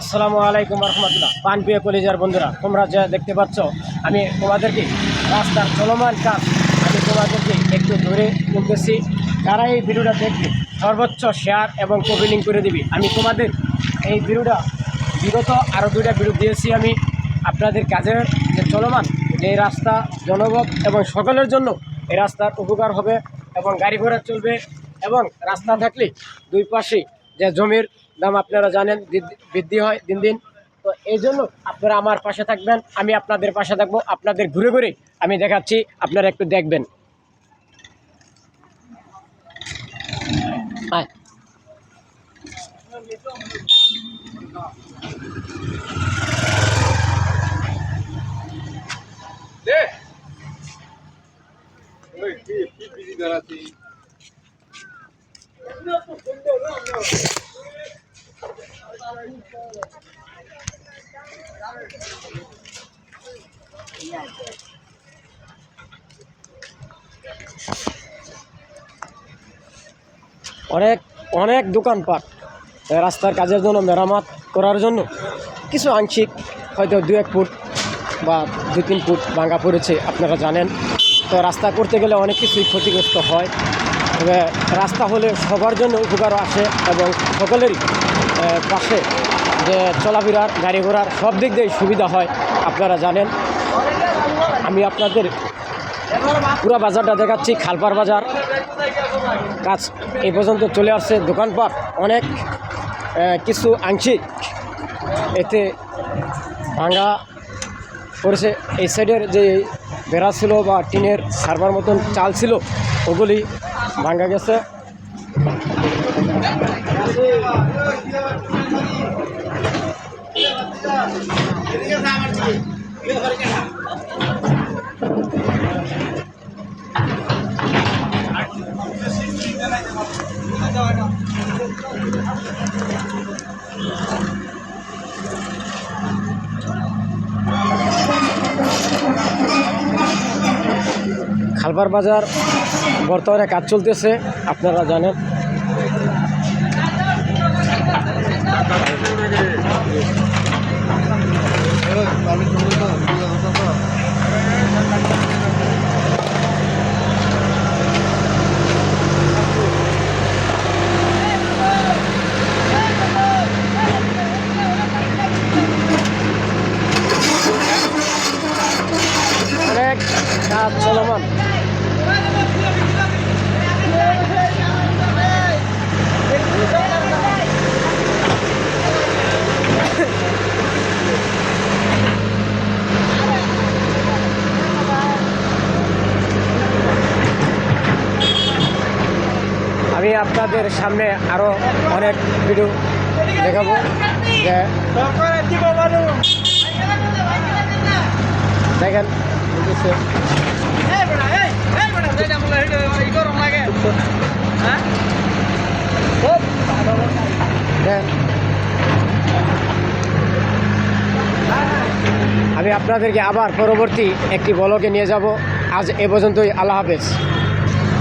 আসসালামু আলাইকুম রহমতুল্লাহ। পানপিয়া কলেজার বন্ধুরা, তোমরা যা দেখতে পাচ্ছ, আমি তোমাদেরকে রাস্তার চলমান কাজ আমি তোমাদেরকে একটু ধরে তুলতেছি। যারা এই ভিডিওটা দেখবে সর্বোচ্চ শেয়ার এবং কমেন্ট করে দিবি। আমি তোমাদের এই ভিডিওটা বিগত আরও দুইটা ভিডিও দিয়েছি আমি আপনাদের কাজের যে চলমান এই রাস্তা জনগণ এবং সকলের জন্য এই রাস্তার উপকার হবে এবং গাড়ি ঘোড়া চলবে এবং রাস্তা থাকলে দুই পাশে যে জমির দাম আপনারা জানেন বৃদ্ধি হয় দিন দিন। তো এই জন্য আপনারা আমার পাশে থাকবেন, আমি আপনাদের পাশে থাকবো। আপনাদের ঘুরে ঘুরে আমি দেখাচ্ছি, আপনারা একটু দেখবেন। অনেক অনেক দোকানপাট রাস্তার কাজের জন্য মেরামত করার জন্য কিছু আংশিক হয়তো 2-1 ফুট বা 2-3 ফুট ভাঙা পড়েছে, আপনারা জানেন। তো রাস্তা করতে গেলে অনেক কিছুই ক্ষতিগ্রস্ত হয়, তবে রাস্তা হলে সবার জন্য উপকার আসে এবং সকলেরই পাশে যে চলাফেরার গাড়ি ঘোড়ার সব দিক দিয়ে সুবিধা হয়, আপনারা জানেন। আমি আপনাদের পুরা বাজারটা দেখাচ্ছি, খালপার বাজার। কাজ এই পর্যন্ত চলে আসছে, দোকানপাট অনেক কিছু আংশিক এতে ভাঙা পড়েছে। এই সাইডের যে বেড়া ছিল বা টিনের সার্ভার মতন চাল ছিল, ওগুলি ভাঙা গেছে। খালপার বাজার বর্তমানে কাজ চলতেছে, আপনারা জানেন। অনেক কাজ চলমান। আমি আপনাদের সামনে আরো অনেক ভিডিও দেখাবো। দেখেন আমি আপনাদেরকে আবার পরবর্তী একটি ব্লগে নিয়ে যাব। আজ এ পর্যন্তই, আল্লাহ হাফেজ।